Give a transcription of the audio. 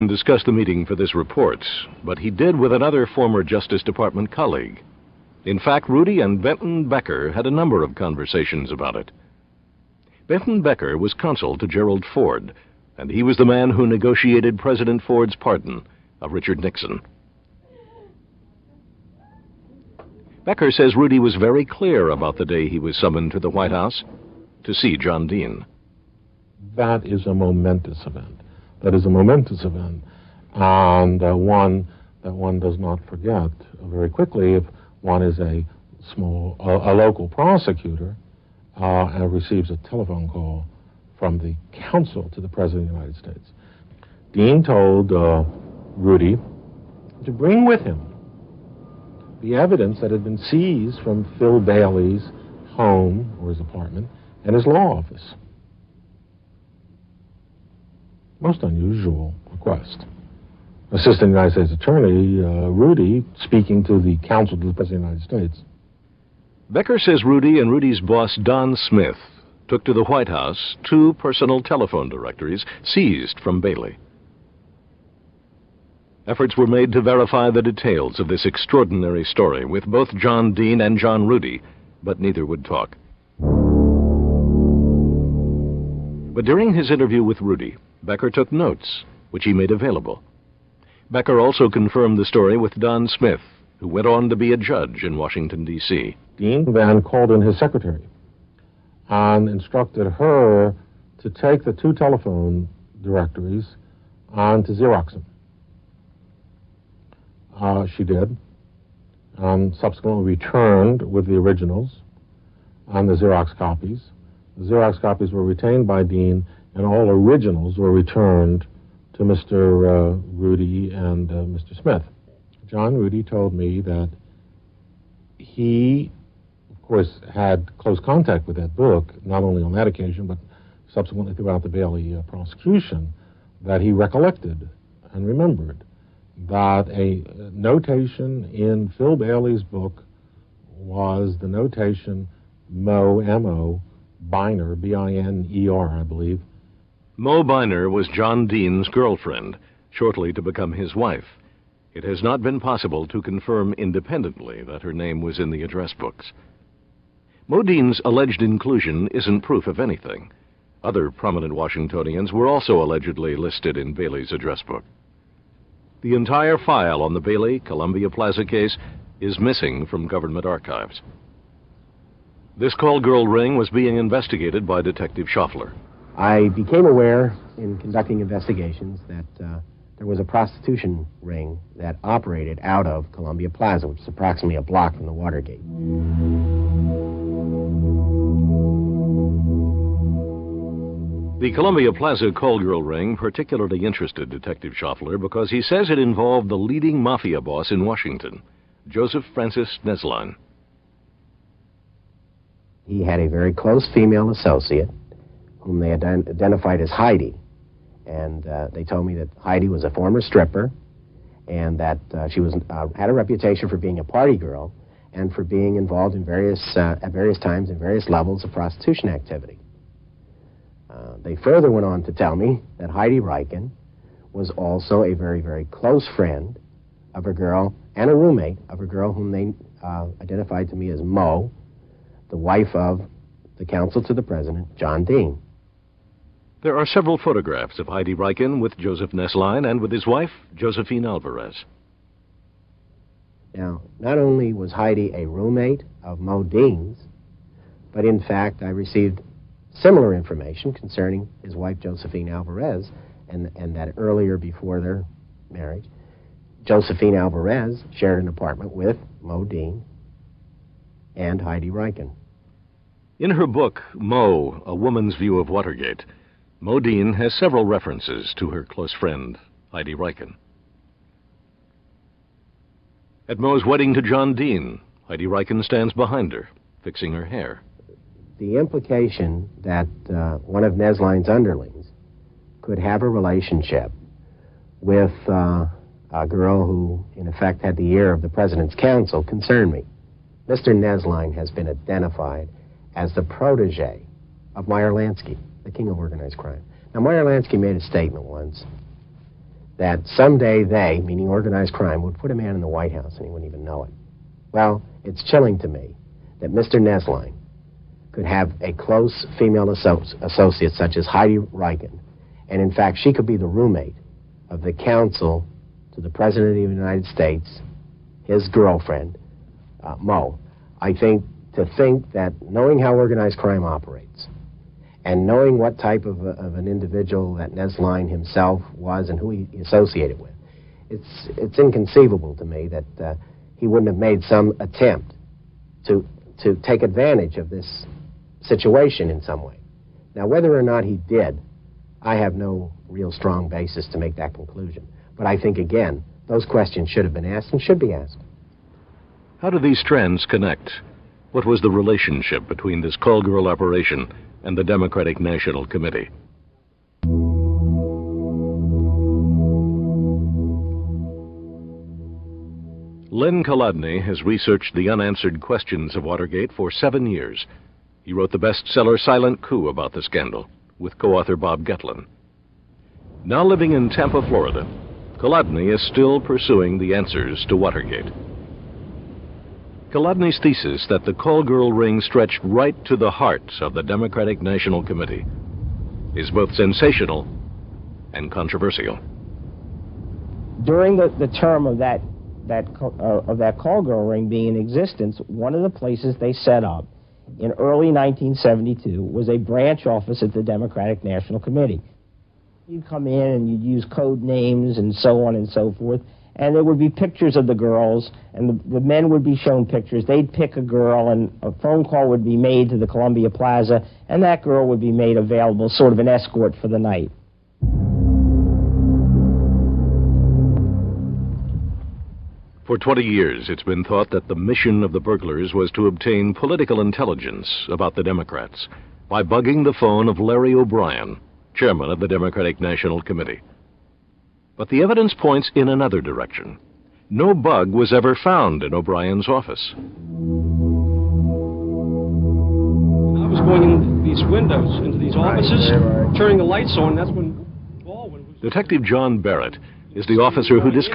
discuss the meeting for this report, but he did with another former Justice Department colleague. In fact, Rudy and Benton Becker had a number of conversations about it. Benton Becker was counsel to Gerald Ford, and he was the man who negotiated President Ford's pardon of Richard Nixon. Becker says Rudy was very clear about the day he was summoned to the White House to see John Dean. That is a momentous event. That is a momentous event, and one that one does not forget very quickly if one is a local prosecutor and receives a telephone call from the counsel to the President of the United States. Dean told Rudy to bring with him the evidence that had been seized from Phil Bailey's home or his apartment and his law office. Most unusual request. Assistant United States Attorney Rudy speaking to the counsel to the President of the United States. Becker says Rudy and Rudy's boss, Don Smith, took to the White House 2 personal telephone directories seized from Bailey. Efforts were made to verify the details of this extraordinary story with both John Dean and John Rudy, but neither would talk. But during his interview with Rudy, Becker took notes, which he made available. Becker also confirmed the story with Don Smith, who went on to be a judge in Washington, D.C. Dean then called in his secretary and instructed her to take the 2 telephone directories and to Xerox them. She did, and subsequently returned with the originals and the Xerox copies. The Xerox copies were retained by Dean, and all originals were returned to Mr. Rudy and Mr. Smith. John Rudy told me that he, of course, had close contact with that book, not only on that occasion, but subsequently throughout the Bailey prosecution, that he recollected and remembered that a notation in Phil Bailey's book was the notation Mo, M-O, Biner, B-I-N-E-R, I believe. Mo Biner was John Dean's girlfriend, shortly to become his wife. It has not been possible to confirm independently that her name was in the address books. Mo Dean's alleged inclusion isn't proof of anything. Other prominent Washingtonians were also allegedly listed in Bailey's address book. The entire file on the Bailey-Columbia Plaza case is missing from government archives. This call girl ring was being investigated by Detective Schaffler. I became aware in conducting investigations that there was a prostitution ring that operated out of Columbia Plaza, which is approximately a block from the Watergate. The Columbia Plaza call girl ring particularly interested Detective Schaffler because he says it involved the leading mafia boss in Washington, Joseph Francis Nesline. He had a very close female associate whom they identified as Heidi. And they told me that Heidi was a former stripper and that she was had a reputation for being a party girl and for being involved in at various times in various levels of prostitution activity. They further went on to tell me that Heidi Riken was also a very, very close friend of a girl and a roommate of a girl whom they identified to me as Mo, the wife of the counsel to the president, John Dean. There are several photographs of Heidi Riken with Joseph Nesline and with his wife, Josephine Alvarez. Now, not only was Heidi a roommate of Mo Dean's, but in fact I received similar information concerning his wife, Josephine Alvarez, and that earlier, before their marriage, Josephine Alvarez shared an apartment with Mo Dean and Heidi Riken. In her book, Mo, A Woman's View of Watergate, Mo Dean has several references to her close friend, Heidi Riken. At Mo's wedding to John Dean, Heidi Riken stands behind her, fixing her hair. The implication that one of Nesline's underlings could have a relationship with a girl who, in effect, had the ear of the president's counsel concerned me. Mr. Nesline has been identified as the protege of Meyer Lansky, the king of organized crime. Now, Meyer Lansky made a statement once that someday they, meaning organized crime, would put a man in the White House and he wouldn't even know it. Well, it's chilling to me that Mr. Nesline could have a close female associate such as Heidi Reichen, and in fact she could be the roommate of the counsel to the President of the United States, his girlfriend, Mo. I think that knowing how organized crime operates and knowing what type of an individual that Nesline himself was and who he associated with, it's inconceivable to me that he wouldn't have made some attempt to take advantage of this situation in some way. Now, whether or not he did, I have no real strong basis to make that conclusion. But I think, again, those questions should have been asked and should be asked. How do these strands connect? What was the relationship between this call girl operation and the Democratic National Committee? Len Kolodny has researched the unanswered questions of Watergate for 7 years. He wrote the bestseller Silent Coup about the scandal with co-author Bob Getlin. Now living in Tampa, Florida, Kolodny is still pursuing the answers to Watergate. Kolodny's thesis that the call girl ring stretched right to the heart of the Democratic National Committee is both sensational and controversial. During the term of that call girl ring being in existence, one of the places they set up in early 1972 was a branch office at the Democratic National Committee. You'd come in and you'd use code names and so on and so forth, and there would be pictures of the girls, and the men would be shown pictures. They'd pick a girl, and a phone call would be made to the Columbia Plaza, and that girl would be made available, sort of an escort for the night. For 20 years, it's been thought that the mission of the burglars was to obtain political intelligence about the Democrats by bugging the phone of Larry O'Brien, chairman of the Democratic National Committee. But the evidence points in another direction. No bug was ever found in O'Brien's office. I was going in these windows, into these offices, turning the lights on. That's when Baldwin was... Detective John Barrett is the officer who discovered